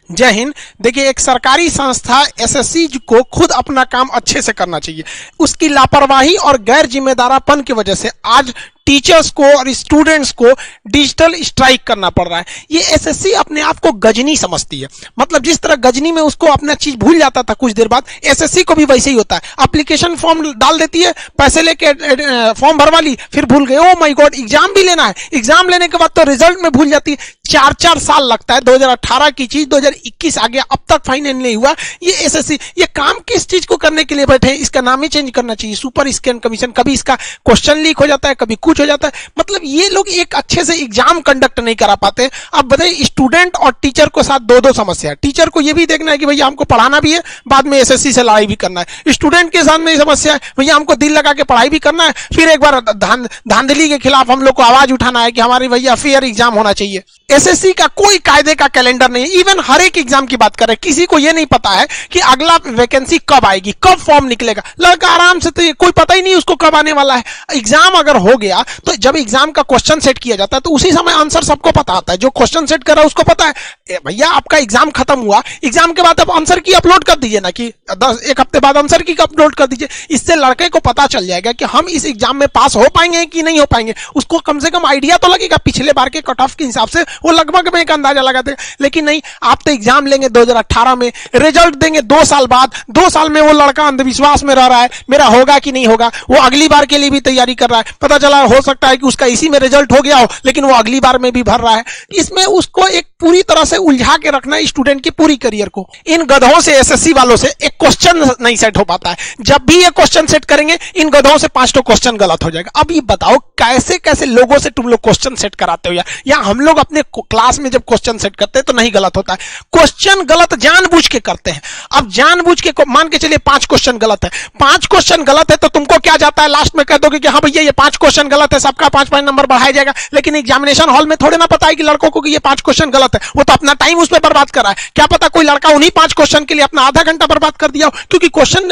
जय हिंद। देखिए, एक सरकारी संस्था एसएससी को खुद अपना काम अच्छे से करना चाहिए। उसकी लापरवाही और गैर जिम्मेदारापन की वजह से आज टीचर्स को और स्टूडेंट्स को डिजिटल स्ट्राइक करना पड़ रहा है। ये एसएससी अपने आप को गजनी समझती है। मतलब जिस तरह गजनी में उसको अपना चीज भूल जाता था कुछ देर बाद, एसएससी को भी वैसे ही होता है। एप्लीकेशन फॉर्म डाल देती है, पैसे लेके फॉर्म भरवा ली, फिर भूल गए। ओ माय गॉड, एग्जाम भी लेना है। एग्जाम लेने के बाद तो रिजल्ट में भूल जाती है। 4-4 साल लगता है। 2018 की चीज 2021 आ गया, अब तक फाइनल नहीं हुआ। ये एसएससी ये काम किस चीज को करने के लिए बैठे हैं? इसका नाम ही चेंज करना चाहिए, सुपर स्कैन कमीशन। कभी इसका क्वेश्चन लीक हो जाता है, कभी कुछ हो जाता है। मतलब ये लोग एक अच्छे से एग्जाम कंडक्ट नहीं करा पाते। अब बताइए, स्टूडेंट और टीचर को साथ दो समस्या है। टीचर को ये भी देखना है कि भैया हमको पढ़ाना भी है, बाद में एसएससी से लड़ाई भी करना है। स्टूडेंट के साथ में समस्या है, भैया हमको दिल लगा के पढ़ाई भी करना है, फिर एक बार धांधली के खिलाफ हम लोग को आवाज उठाना है कि हमारी भैया फेयर एग्जाम होना चाहिए। एसएससी का कोई कायदे का कैलेंडर नहीं है। इवन हर एक एग्जाम की बात करें, किसी को यह नहीं पता है कि अगला वैकेंसी कब आएगी, कब फॉर्म निकलेगा। लड़का आराम से, तो कोई पता ही नहीं उसको कब आने वाला है। एग्जाम अगर हो गया तो जब एग्जाम का क्वेश्चन सेट किया जाता है तो उसी समय आंसर सबको पता आता है। जो क्वेश्चन सेट कर रहा है उसको पता है भैया आपका एग्जाम खत्म हुआ, एग्जाम के बाद अब आंसर की अपलोड कर दीजिए ना, कि 1 हफ्ते बाद आंसर की अपलोड कर दीजिए। इससे लड़के को पता चल जाएगा कि हम इस एग्जाम में पास हो पाएंगे कि नहीं हो पाएंगे। उसको कम से कम आइडिया तो लगेगा। पिछले बार के कट ऑफ के हिसाब से वो लगभग में एक अंदाजा लगाते हैं। लेकिन नहीं, आप तो एग्जाम लेंगे 2018 में, रिजल्ट देंगे 2 साल बाद। 2 साल में वो लड़का अंधविश्वास में रह रहा है, मेरा होगा कि नहीं होगा। वो अगली बार के लिए भी तैयारी कर रहा है। पता चला हो सकता है कि उसका इसी में रिजल्ट हो गया हो, लेकिन वो अगली बार में भी भर रहा है। इसमें उसको एक पूरी तरह से उलझा के रखना है स्टूडेंट की पूरी करियर को। इन गधों से, एसएससी वालों से एक क्वेश्चन नहीं सेट हो पाता है। जब भी ये क्वेश्चन सेट करेंगे, इन गधों से 5 क्वेश्चन गलत हो जाएगा। अब ये बताओ कैसे कैसे लोगों से तुम लोग क्वेश्चन सेट कराते हो? या हम लोग अपने क्लास में जब क्वेश्चन सेट करते हैं तो नहीं गलत होता है। क्वेश्चन गलत जानबूझ के करते हैं। अब जानबूझ के मान के चलिए 5 क्वेश्चन गलत है। 5 क्वेश्चन गलत है तो तुमको क्या जाता है, लास्ट में कह दोगे कि हाँ भैया ये 5 क्वेश्चन गलत है, सबका 5-5 नंबर बढ़ाया जाएगा। लेकिन एग्जामिनेशन हॉल में थोड़े ना पता है कि लड़कों को कि ये 5 क्वेश्चन गलत है। वो तो अपना टाइम उस पर बर्बाद कर रहा है। क्या पता कोई लड़का उन्हीं 5 क्वेश्चन के लिए अपना आधा घंटा बर्बाद कर दिया हो, क्योंकि क्वेश्चन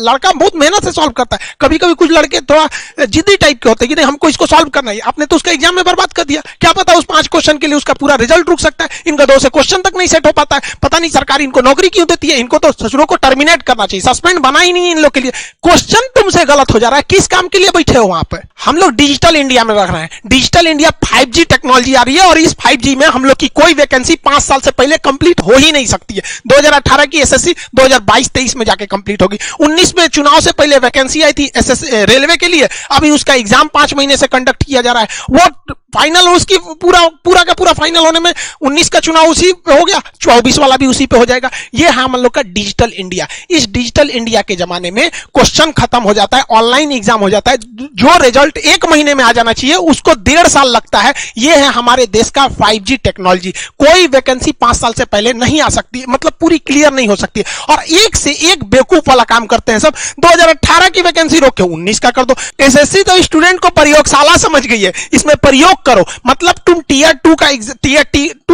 लड़का बहुत मेहनत से सॉल्व करता है। कभी कभी कुछ लड़के थोड़ा जिद्दी टाइप के होते हैं कि नहीं हमको इसको सॉल्व करना है, आपने तो उसका एग्जाम में बर्बाद कर दिया। क्या पता उस 5 क्वेश्चन के लिए उसका पूरा रिजल्ट रुक सकता है। इन गधों से क्वेश्चन तक नहीं सेट हो पाता है। पता नहीं सरकार इनको नौकरी क्यों देती है। इनको तो ससुरों को टर्मिनेट करना चाहिए, सस्पेंड बना ही नहीं इन लोग के लिए। क्वेश्चन तुमसे गलत हो जा रहा है, किस काम के लिए बैठे हो वहां पे? हम लोग डिजिटल इंडिया में रख रहे हैं। डिजिटल इंडिया 5G टेक्नोलॉजी आ रही है और इस 5G में हम लोग की कोई वैकेंसी 5 साल से पहले कंप्लीट हो ही नहीं सकती है। 2018 की एसएससी 2022-23 में जाके कंप्लीट होगी। 19 में चुनाव से पहले वैकेंसी आई थी एसएससी रेलवे के लिए, अभी उसका एग्जाम 5 महीने से कंडक्ट किया जा रहा है। वो फाइनल उसकी पूरा का पूरा फाइनल होने में 19 का चुनाव उसी पे हो गया, 24 वाला भी उसी पे हो जाएगा। ये है हम लोग का डिजिटल इंडिया। इस डिजिटल इंडिया के जमाने में क्वेश्चन खत्म हो जाता है, ऑनलाइन एग्जाम हो जाता है। जो रिजल्ट 1 महीने में आ जाना चाहिए उसको 1.5 साल लगता है। ये है हमारे देश का 5G टेक्नोलॉजी। कोई वैकेंसी 5 साल से पहले नहीं आ सकती, मतलब पूरी क्लियर नहीं हो सकती। और एक से एक बेवकूफ वाला काम करते हैं सब। 2018 की वैकेंसी रोक के 19 का कर दो। एसएससी तो स्टूडेंट को प्रयोगशाला समझ गई है, इसमें प्रयोग करो। मतलब तुम टीयर 2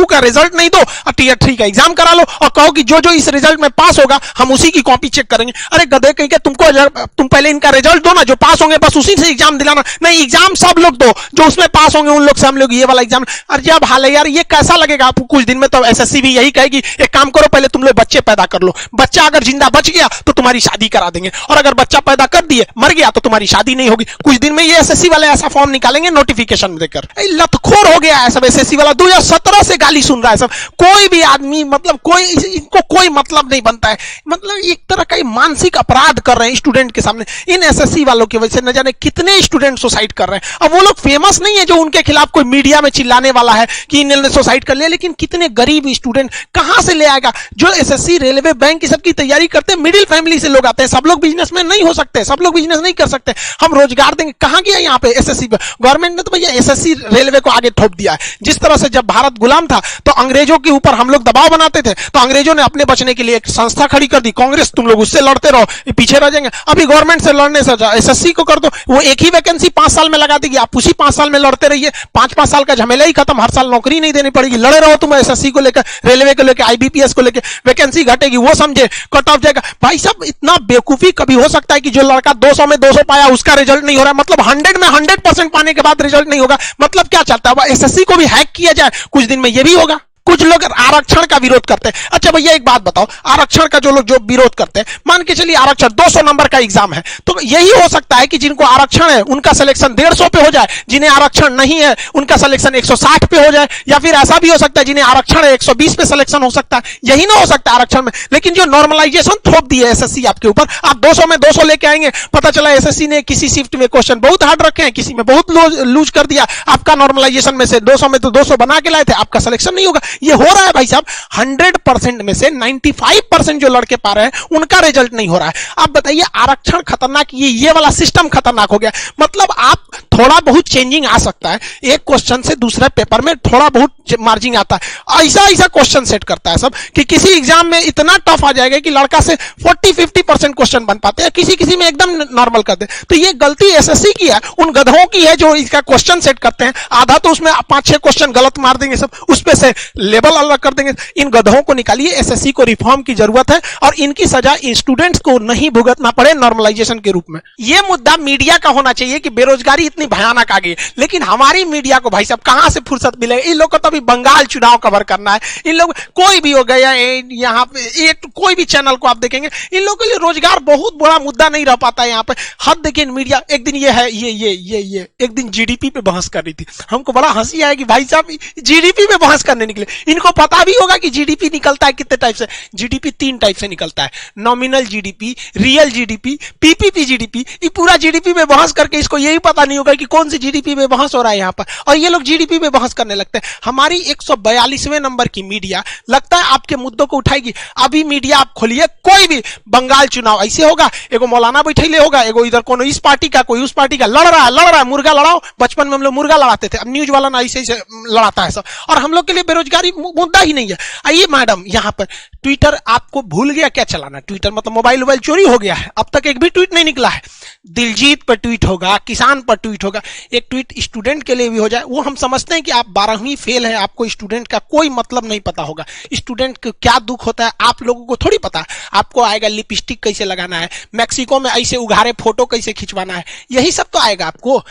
का रिजल्ट नहीं दो और टीयर 3 का एग्जाम करा लो और कहो कि जो इस रिजल्ट में पास होगा हम उसी की कॉपी चेक करेंगे। अरे गधे कहीं के, तुम पहले इनका रिजल्ट दो ना, जो पास होंगे बस उसी से एग्जाम दिलाना। नहीं, एग्जाम सब लोग दो, जो उसमें पास होंगे उन लोग से हम लोग ये वाला एग्जाम। अरे जब हाल है यार, ये कैसा लगेगा आपको? कुछ दिन में तो एसएससी भी यही कहेगी, एक काम करो पहले तुम लोग बच्चे पैदा कर लो। बच्चा अगर जिंदा बच गया तो तुम्हारी शादी करा देंगे, और अगर बच्चा पैदा कर दिए मर गया तो तुम्हारी शादी नहीं होगी। कुछ दिन में ये एसएससी वाले ऐसा फॉर्म निकालेंगे नोटिफिकेशन देकर। लतखोर हो गया है सब एसएससी वाला। 2017 से गाली सुन रहा है सब। कोई भी आदमी, मतलब इनको कोई मतलब नहीं बनता है। मतलब एक तरह का मानसिक अपराध कर रहे हैं स्टूडेंट के सामने। इन एसएससी वालों की वजह से न जाने कितने स्टूडेंट सुसाइड कर रहे हैं। अब वो लोग फेमस नहीं है जो उनके खिलाफ कोई मीडिया में चिल्लाने वाला है कि इन्होंने सुसाइड कर लिया, लेकिन कितने गरीब स्टूडेंट कहां से ले आएगा? जो एसएससी, रेलवे, बैंक की सबकी तैयारी करते हैं, मिडिल फैमिली से लोग आते हैं। सब लोग बिजनेसमैन नहीं हो सकते, सब लोग बिजनेस नहीं कर सकते। हम रोजगार देंगे, कहां गया यहाँ पे एसएससी? गवर्नमेंट ने तो भैया एसएससी रेलवे को आगे थोप दिया है। जिस तरह से जब भारत गुलाम था तो अंग्रेजों के ऊपर हम लोग दबाव बनाते थे, तो अंग्रेजों ने अपने बचने के लिए एक संस्था खड़ी कर दी, कांग्रेस। तुम लोग उससे लड़ते रहो, पीछे रह जाएंगे। अभी गवर्नमेंट से लड़ने से एसएससी को कर दो, वो एक ही वैकेंसी 5 साल में लगा देगी। आप उसी 5 साल में लड़ते रहिए, 5-5 साल का झमेला ही खत्म। हर साल नौकरी नहीं देनी पड़ेगी, लड़े रहो तुम एसएससी को लेकर, रेलवे को लेकर, आईबीपीएस को लेकर। वैकेंसी घटेगी, वो समझे, कट ऑफ जाएगा। भाई साहब, इतना बेवकूफी कभी हो सकता है कि जो लड़का 200 में 200 पाया उसका रिजल्ट नहीं हो रहा, मतलब 100 में 100% पाने के बाद रिजल्ट नहीं होगा? मतलब क्या चाहता है? एसएससी को भी हैक किया जाए, कुछ दिन में ये भी होगा। कुछ लोग आरक्षण का विरोध करते हैं। अच्छा भैया एक बात बताओ, आरक्षण का जो लोग जो विरोध करते हैं, मान के चलिए आरक्षण 200 नंबर का एग्जाम है, तो यही हो सकता है कि जिनको आरक्षण है उनका सिलेक्शन 150 पे हो जाए, जिन्हें आरक्षण नहीं है उनका सिलेक्शन 160 पे हो जाए, या फिर ऐसा भी हो सकता है जिन्हें आरक्षण है 120 पे सिलेक्शन हो सकता है। यही ना हो सकता है आरक्षण में। लेकिन जो नॉर्मलाइजेशन थोप दी है एसएससी आपके ऊपर, आप 200 में 200 लेके आएंगे, पता चला एसएससी ने किसी शिफ्ट में क्वेश्चन बहुत हार्ड रखे हैं, किसी में बहुत लूज कर दिया, आपका नॉर्मलाइजेशन में से 200 में तो 200 बना के लाए थे, आपका सिलेक्शन नहीं होगा। ये हो रहा है भाई साहब, 100% में से 95% जो लड़के पा रहे हैं उनका रिजल्ट नहीं हो रहा है। आप बताइए आरक्षण खतरनाक, ये वाला सिस्टम खतरनाक हो गया। मतलब आप थोड़ा बहुत चेंजिंग आ सकता है, एक क्वेश्चन से दूसरे पेपर में थोड़ा बहुत मार्जिन आता है, ऐसा क्वेश्चन सेट करता है सब कि किसी एग्जाम में इतना टफ आ जाएगा कि लड़का से 40-50% क्वेश्चन बन पाते हैं, किसी में एकदम नॉर्मल कर दे। तो ये गलती एसएससी की है, उन गधों की है जो इसका क्वेश्चन सेट करते हैं। आधा तो उसमें 5-6 क्वेश्चन गलत मार देंगे सब, उस पे से लेवल अलग कर देंगे। इन गधों को निकालिए, एसएससी को रिफॉर्म की जरूरत है और इनकी सजा स्टूडेंट्स को नहीं भुगतना पड़े नॉर्मलाइजेशन के रूप में। यह मुद्दा मीडिया का होना चाहिए कि बेरोजगारी इतनी भयानक आ गई, लेकिन हमारी मीडिया को भाई साहब कहां से फुर्सत मिलेगी? इन लोग को तो अभी बंगाल चुनाव कवर करना है। इन लोग कोई भी हो गया यहाँ पे कोई भी चैनल को आप देखेंगे, इन लोगों के लिए रोजगार बहुत बड़ा मुद्दा नहीं रह पाता है यहाँ पे। हद देखिए मीडिया, एक दिन ये है ये एक दिन जीडीपी पे बहस कर रही थी, हमको बड़ा हंसी आया कि भाई साहब जीडीपी पे बहस करने निकले। इनको पता भी होगा कि जीडीपी निकलता है कितने टाइप से। जीडीपी 3 टाइप से निकलता है, nominal GDP, real GDP, PPP GDP. ये पूरा जीडीपी में बहस करके इसको यही पता नहीं होगा कि कौन सी जीडीपी में बहस हो रहा है यहाँ पर, और ये लोग जीडीपी में बहस करने लगते हैं। हमारी 142वें नंबर की मीडिया लगता है आपके मुद्दों को उठाएगी। अभी मीडिया आप खोलिए, कोई भी बंगाल चुनाव ऐसे होगा, एगो मौलाना बैठे होगा, एगो इधर कोनो इस पार्टी का कोई उस पार्टी का लड़ रहा है, मुर्गा लड़ाओ। बचपन में हम लोग मुर्गा लड़ाते थे, अब न्यूज वाला ना ऐसे लड़ाता है सब। और हम लोग के लिए बेरोजगारी मुद्दा ही नहीं है। आइए मैडम यहाँ पर ट्विटर आपको भूल गया क्या चलाना? ट्विटर मतलब मोबाइल चोरी हो गया है, अब तक एक भी ट्वीट नहीं निकला है। दिलजीत पर ट्वीट होगा, किसान पर ट्वीट होगा, एक ट्वीट स्टूडेंट के लिए भी हो जाए। वो हम समझते हैं कि आप 12वीं फेल है, आपको स्टूडेंट का कोई मतलब नहीं पता होगा। स्टूडेंट को क्या दुख होता है आप लोगों को थोड़ी पता है। आपको आएगा लिपस्टिक कैसे लगाना है, मैक्सिको में ऐसे उघारे फोटो कैसे खिंचवाना है, यही सब तो आएगा आपको।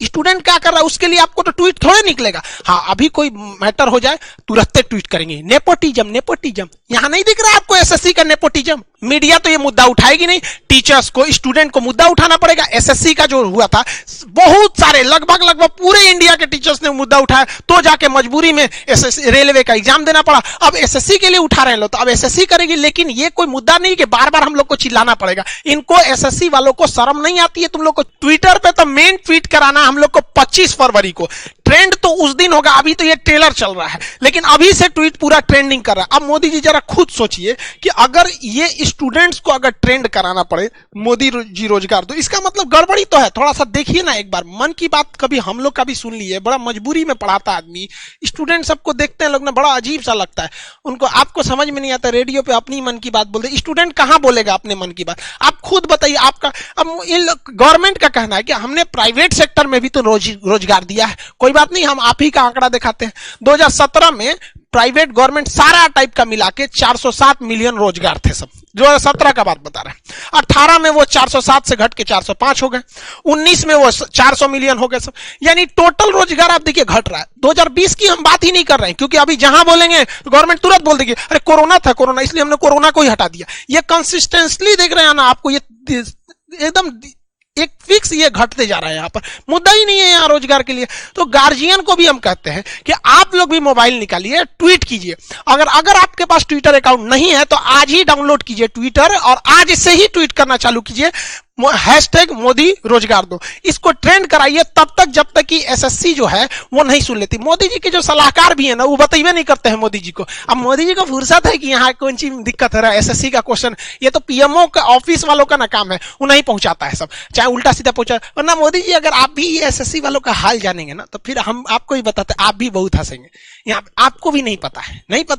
स्टूडेंट क्या कर रहा है उसके लिए आपको तो ट्वीट थोड़े निकलेगा। हाँ, अभी कोई मैटर हो जाए तुरंत ट्वीट करेंगे, नेपोटिज्म। यहां नहीं दिख रहा है आपको एसएससी का नेपोटिज्म? मीडिया तो ये मुद्दा उठाएगी नहीं, टीचर्स को, स्टूडेंट को मुद्दा उठाना पड़ेगा। एसएससी का जो हुआ था, बहुत सारे लगभग पूरे इंडिया के टीचर्स ने मुद्दा उठाया, तो जाके मजबूरी में एसएससी रेलवे का एग्जाम देना पड़ा। अब एसएससी के लिए उठा रहे हैं लोग, तो अब एसएससी करेगी। लेकिन ये कोई मुद्दा नहीं कि बार बार हम लोग को चिल्लाना पड़ेगा। इनको एसएससी वालों को शर्म नहीं आती है तुम लोग को? ट्विटर पे तो मेन ट्वीट कराना हम लोग को 25 फरवरी को, ट्रेंड तो उस दिन होगा। अभी तो ये ट्रेलर चल रहा है, लेकिन अभी से ट्वीट पूरा ट्रेंडिंग कर रहा है। अब मोदी जी जरा खुद सोचिए कि अगर ये स्टूडेंट्स को अगर ट्रेंड कराना पड़े मोदी जी रोजगार, तो इसका मतलब गड़बड़ी तो है। थोड़ा सा देखिए ना एक बार, मन की बात कभी हम लोग का भी सुन लिए, बड़ा मजबूरी में पढ़ाता आदमी। स्टूडेंट सबको देखते हैं लोग ना, बड़ा अजीब सा लगता है उनको। आपको समझ में नहीं आता, रेडियो पे अपनी मन की बात बोलते, स्टूडेंट कहां बोलेगा अपने मन की बात? आप खुद बताइए। आपका अब गवर्नमेंट का कहना है कि हमने प्राइवेट सेक्टर में भी तो रोजगार दिया है। कोई बात नहीं, हम आप ही का आंकड़ा दिखाते हैं। 2017 में प्राइवेट गवर्नमेंट सारा टाइप का मिला के 407 मिलियन रोजगार थे सब। 2017 का बात बता रहे हैं। 18 में वो 407 से घट के 405 हो गए, 19 में वो 400 मिलियन हो गए सब। यानी टोटल रोजगार आप देखिए घट रहा है। 2020 की हम बात ही नहीं कर रहे हैं, क्योंकि अभी जहां बोलेंगे गवर्नमेंट तुरंत बोल देगी अरे कोरोना था, कोरोना, इसलिए हमने कोरोना को ही हटा दिया। ये कंसिस्टेंटली देख रहे हैं ना आपको, ये एकदम एक फिक्स ये घटते जा रहा है। यहाँ पर मुद्दा ही नहीं है यहाँ रोजगार के लिए। तो गार्जियन को भी हम कहते हैं कि आप लोग भी मोबाइल निकालिए, ट्वीट कीजिए। अगर आपके पास ट्विटर अकाउंट नहीं है तो आज ही डाउनलोड कीजिए ट्विटर, और आज से ही ट्वीट करना चालू कीजिए, हैशटैग मोदी रोजगार दो। इसको ट्रेंड कराइए तब तक जब तक कि एसएससी जो है वो नहीं सुन लेती। मोदी जी के जो सलाहकार भी है ना, वो बताइए नहीं करते हैं मोदी जी को। अब मोदी जी को फुर्सत है कि यहाँ कौन सी दिक्कत हो रहा है, एसएससी का क्वेश्चन, ये तो पीएमओ का ऑफिस वालों का ना काम है, वो नहीं पहुंचाता है सब, चाहे उल्टा सीधा पहुंचा। वरना मोदी जी अगर आप भी एसएससी वालों का हाल जानेंगे ना, तो फिर हम आपको ही बताते, आप भी बहुत हंसेंगे। यहाँ आपको भी नहीं पता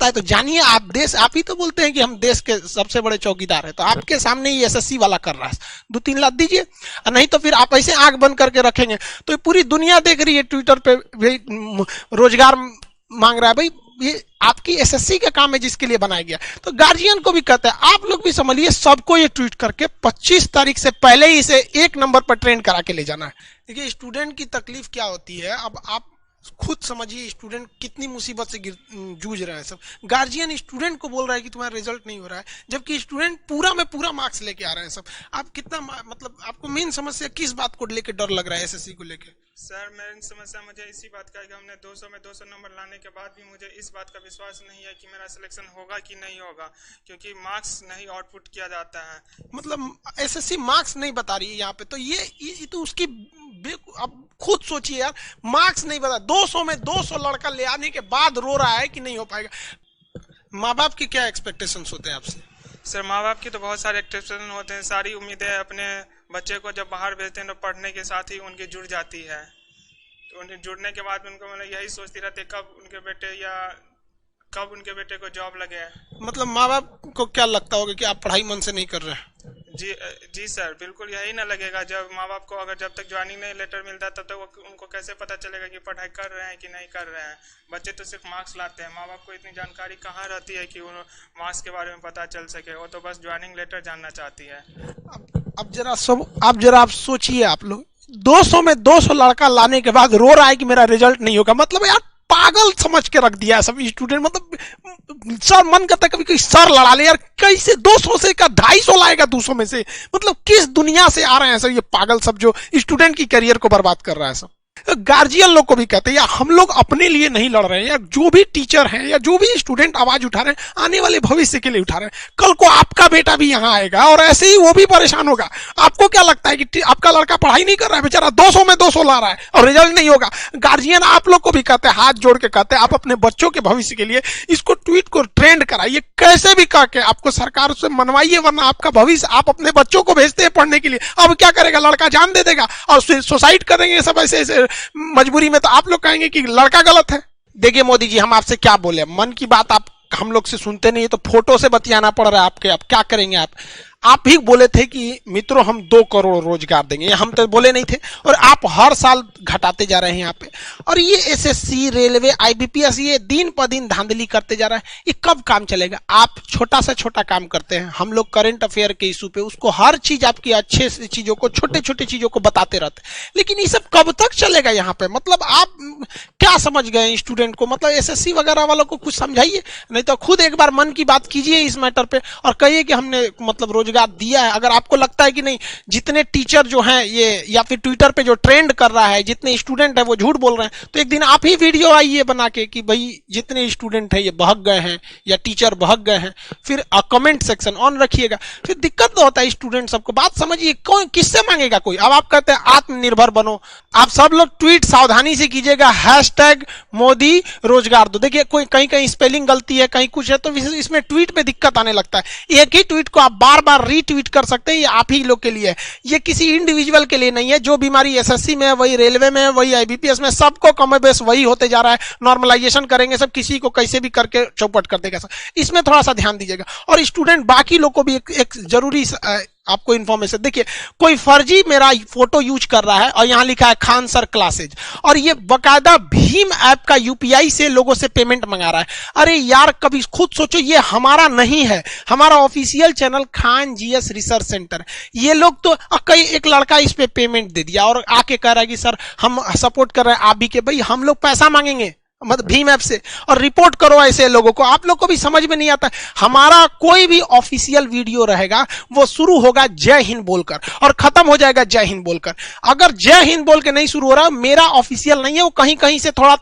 है तो जानिए। आप ही तो बोलते हैं कि हम देश के सबसे बड़े चौकीदार है, तो आपके सामने ही एसएससी वाला कर रहा है। 2-3 लाख दीजिए, नहीं तो फिर आप ऐसे आंख बंद करके रखेंगे तो पूरी दुनिया देख रही है ट्विटर पे रोजगार मांग रहा है। भाई ये आपकी एसएससी का काम है जिसके लिए बनाया गया। तो गार्जियन को भी कहते हैं आप लोग भी समझिए, सबको ये ट्वीट करके 25 तारीख से पहले ही इसे 1 नंबर पर ट्रेंड करा के ले जाना है। देखिए स्टूडेंट की तकलीफ क्या होती है। अब आप खुद समझिए स्टूडेंट कितनी मुसीबत से जूझ रहा है। सब गार्जियन स्टूडेंट को बोल रहा है कि तुम्हारा रिजल्ट नहीं हो रहा है, जबकि स्टूडेंट पूरा में पूरा मार्क्स लेके आ रहे हैं सब। आप कितना मतलब आपको मेन समस्या किस बात को लेके डर लग रहा है एसएससी को लेके? सर मेरी समस्या मुझे इसी बात का है कि हमने 200 में 200 नंबर लाने के बाद भी मुझे इस बात का विश्वास नहीं है कि मेरा सिलेक्शन होगा कि नहीं होगा, क्योंकि मार्क्स नहीं आउटपुट किया जाता है। मतलब एसएससी मार्क्स नहीं बता रही है यहाँ पे, तो ये तो उसकी अब खुद सोचिए यार, मार्क्स नहीं बता, 200 में 200 लड़का ले आने के बाद रो रहा है कि नहीं हो पाएगा। माँ बाप की क्या एक्सपेक्टेशंस होते हैं आपसे? सर माँ बाप की तो बहुत सारे एक्सपेक्टेशन होते हैं, सारी उम्मीदें अपने बच्चे को जब बाहर भेजते हैं तो पढ़ने के साथ ही उनकी जुड़ जाती है। तो उनके जुड़ने के बाद उनको मतलब यही सोचती रहती है कब उनके बेटे को जॉब लगे। मतलब माँ बाप को क्या लगता होगा कि आप पढ़ाई मन से नहीं कर रहे हैं? जी सर, बिल्कुल यही ना लगेगा। जब माँ बाप को अगर जब तक ज्वाइनिंग नहीं लेटर मिलता तब तक उनको कैसे पता चलेगा कि पढ़ाई कर रहे हैं कि नहीं कर रहे हैं। बच्चे तो सिर्फ मार्क्स लाते हैं, माँ बाप को इतनी जानकारी कहाँ रहती है कि उन मार्क्स के बारे में पता चल सके। वो तो बस ज्वाइनिंग लेटर जानना चाहती है। अब जरा आप सोचिए, आप लोग 200 में 200 लड़का लाने के बाद रो रहा है कि मेरा रिजल्ट नहीं होगा। मतलब यार पागल समझ के रख दिया है सब स्टूडेंट। मतलब सर मन करता है कभी कोई सर लड़ा ले यार, कैसे 200 से का 250 लाएगा 200 में से? मतलब किस दुनिया से आ रहे हैं सर ये पागल सब जो स्टूडेंट की करियर को बर्बाद कर रहा है सब। गार्जियन लोग को भी कहते हैं यार हम लोग अपने लिए नहीं लड़ रहे हैं यार, जो भी टीचर हैं या जो भी स्टूडेंट आवाज उठा रहे हैं आने वाले भविष्य के लिए उठा रहे हैं। कल को आपका बेटा भी यहाँ आएगा और ऐसे ही वो भी परेशान होगा। आपको क्या लगता है कि आपका लड़का पढ़ाई नहीं कर रहा है, बेचारा 200 में 200 ला रहा है और रिजल्ट नहीं होगा? गार्जियन आप लोग को भी कहते हैं, हाथ जोड़ के कहते हैं आप अपने बच्चों के भविष्य के लिए इसको ट्वीट को ट्रेंड कराइए, कैसे भी करके आपको सरकार से मनवाइए, वरना आपका भविष्य आप अपने बच्चों को भेजते हैं पढ़ने के लिए। अब क्या करेगा, लड़का जान दे देगा और सुसाइड करेंगे सब ऐसे मजबूरी में। तो आप लोग कहेंगे कि लड़का गलत है। देखिए मोदी जी, हम आपसे क्या बोले, मन की बात आप हम लोग से सुनते नहीं, तो फोटो से बतियाना पड़ रहा है आपके। अब क्या करेंगे आप ही बोले थे कि मित्रों हम 2 करोड़ रोजगार देंगे, हम तो बोले नहीं थे, और आप हर साल घटाते जा रहे हैं यहाँ पे। और ये एसएससी, रेलवे, आईबीपीएस ये दिन पर दिन धांधली करते जा रहा है, ये कब काम चलेगा? आप छोटा से छोटा काम करते हैं, हम लोग करंट अफेयर के इशू पे उसको हर चीज आपकी अच्छे से चीजों को, छोटे छोटे चीजों को बताते रहते हैं, लेकिन ये सब कब तक चलेगा यहाँ पे? मतलब आप क्या समझ गए स्टूडेंट को? मतलब एसएससी वगैरह वालों को कुछ समझाइए, नहीं तो खुद एक बार मन की बात कीजिए इस मैटर पे और कहिए कि हमने मतलब रोजगार दिया है। अगर आपको लगता है कि नहीं, जितने टीचर जो हैं ये या फिर ट्विटर पे जो ट्रेंड कर रहा है, जितने स्टूडेंट है वो झूठ बोल रहे हैं, तो एक दिन आप ही वीडियो आइए बना के कि भाई जितने स्टूडेंट है ये बहक गए हैं या टीचर बहक गए हैं, फिर कमेंट सेक्शन ऑन रखिएगा। फिर दिक्कत तो होता है स्टूडेंट सबको। बात समझिए, कौन किससे मांगेगा कोई? अब आप कहते हैं आत्मनिर्भर बनो, आप सब लोग ट्वीट सावधानी से कीजिएगा, #मोदी रोजगार दो। देखिए कोई कहीं स्पेलिंग गलती है, कहीं कुछ है, तो इसमें ट्वीट पे दिक्कत आने लगता है। एक ही ट्वीट को आप बार बार रीट्वीट कर सकते हैं, ये आप ही लोग के लिए है, ये किसी इंडिविजुअल के लिए नहीं है। जो बीमारी एसएससी में है, वही रेलवे में है, वही आईबीपीएस में, सबको कम बेस वही होते जा रहा है। नॉर्मलाइजेशन करेंगे सब, किसी को कैसे भी करके चौपट कर देगा सब। इसमें थोड़ा सा ध्यान दीजिएगा। और स्टूडेंट बाकी लोग को भी एक जरूरी आपको इन्फॉर्मेशन, देखिए कोई फर्जी मेरा फोटो यूज कर रहा है और यहां लिखा है खान सर क्लासेज, और ये बकायदा भीम ऐप का यूपीआई से लोगों से पेमेंट मंगा रहा है। अरे यार कभी खुद सोचो, ये हमारा नहीं है, हमारा official channel Khan GS research centre. ये लोग तो कई एक लड़का इस पे पेमेंट दे दिया और आके कह रहा है कि सर हम सपोर्ट कर रहे हैं आप भी के। भाई हम लोग पैसा मांगेंगे मतलब भीम ऐप से, और रिपोर्ट करो ऐसे लोगों को। आप लोग को भी समझ में नहीं आता, हमारा कोई भी ऑफिशियल वीडियो रहेगा वो शुरू होगा जय हिंद बोलकर और खत्म हो जाएगा जय हिंद बोलकर। अगर जय हिंद बोल के नहीं शुरू हो रहा, मेरा ऑफिशियल नहीं है, वो कहीं कहीं से थोड़ा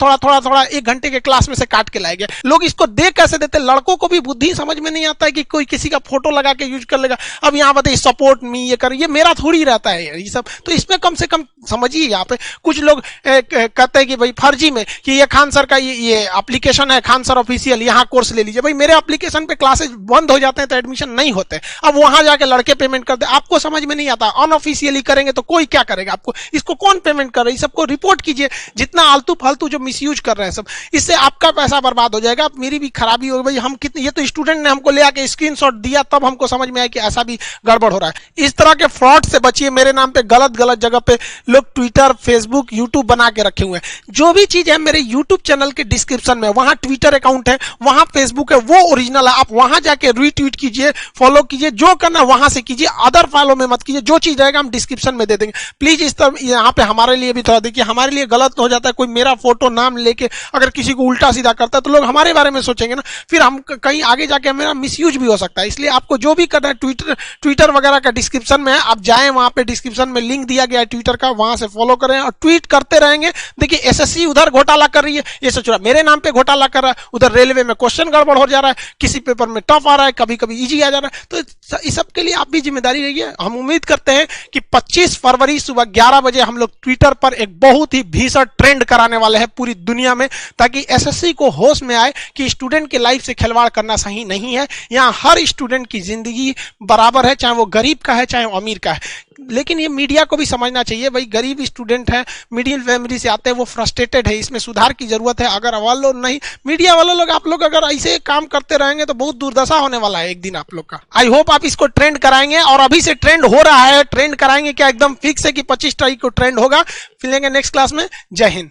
1 घंटे के क्लास में से काट के लाए गए। लोग इसको देख कैसे देते? लड़कों को भी बुद्धि समझ में नहीं आता है कि कोई किसी का फोटो लगा के यूज कर लेगा। अब यहाँ बताइए सपोर्ट मी ये कर, ये मेरा थोड़ी रहता है ये सब। तो इसमें कम से कम समझिए। यहाँ पे कुछ लोग कहते हैं कि भाई फर्जी में कि ये खान सर का ये एप्लीकेशन है खान सर ऑफिशियल, यहाँ कोर्स ले लीजिए। भाई मेरे एप्लीकेशन पे क्लासेस बंद हो जाते हैं तो एडमिशन नहीं होते, अब वहां जाके लड़के पेमेंट करते। आपको समझ में नहीं आता, अनऑफिशियली करेंगे तो कोई क्या करेगा आपको? इसको कौन पेमेंट कर रहा है? सबको रिपोर्ट कीजिए, जितना आलतू फालतू जो मिसयूज कर रहे हैं सब, इससे आपका पैसा बर्बाद हो जाएगा, मेरी भी खराबी होगी। भाई हम कितने, ये तो स्टूडेंट ने हमको ले आके स्क्रीनशॉट दिया तब हमको समझ में आया कि ऐसा भी गड़बड़ हो रहा है। इस तरह के फ्रॉड से बचिए। मेरे नाम पे गलत जगह पे लोग ट्विटर, फेसबुक, यूट्यूब बना के रखे हुए हैं। जो भी चीज है मेरे यूट्यूब चैनल चैनल के डिस्क्रिप्शन में, वहां ट्विटर अकाउंट है, वहां फेसबुक है, वो ओरिजिनल है। आप वहां जाके रीट्वीट कीजिए, फॉलो कीजिए, जो करना है वहां से कीजिए, अदर फॉलो में मत कीजिए। जो चीज रहेगा हम डिस्क्रिप्शन में दे देंगे। प्लीज इस तरह यहाँ पे हमारे लिए भी थोड़ा देखिए, हमारे लिए गलत हो जाता है, कोई मेरा फोटो नाम लेके अगर किसी को उल्टा सीधा करता है तो लोग हमारे बारे में सोचेंगे ना, फिर हम कहीं आगे जाके मेरा मिसयूज भी हो सकता है। इसलिए आपको जो भी करना है ट्विटर वगैरह का डिस्क्रिप्शन में है, आप जाएं, वहां पे डिस्क्रिप्शन में लिंक दिया गया है ट्विटर का, वहां से फॉलो करें और ट्वीट करते रहेंगे। देखिए एसएससी उधर घोटाला कर रही है, ये सोच रहा मेरे नाम पे घोटाला कर रहा है, उधर रेलवे में क्वेश्चन गड़बड़ हो जा रहा है, किसी पेपर में टफ आ रहा है, कभी कभी इजी आ जा रहा है। तो इस सब के लिए आप भी जिम्मेदारी रहिए। हम उम्मीद करते हैं कि 25 फरवरी सुबह 11 बजे हम लोग ट्विटर पर एक बहुत ही भीषण ट्रेंड कराने वाले हैं पूरी दुनिया में, ताकि एसएससी को होश में आए कि स्टूडेंट के लाइफ से खिलवाड़ करना सही नहीं है। यहाँ हर स्टूडेंट की जिंदगी बराबर है, चाहे वो गरीब का है चाहे वो अमीर का है। लेकिन ये मीडिया को भी समझना चाहिए, भाई गरीब स्टूडेंट है, मिडिल फैमिली से आते हैं, वो फ्रस्ट्रेटेड है, इसमें सुधार की जरूरत है। अगर वालों नहीं, मीडिया वाले लोग, आप लोग अगर ऐसे काम करते रहेंगे तो बहुत दुर्दशा होने वाला है एक दिन आप लोग का। आई होप आप इसको ट्रेंड कराएंगे, और अभी से ट्रेंड हो रहा है। ट्रेंड कराएंगे क्या, एकदम फिक्स है कि 25 तारीख को ट्रेंड होगा। मिलेंगे नेक्स्ट क्लास में। जय हिंद।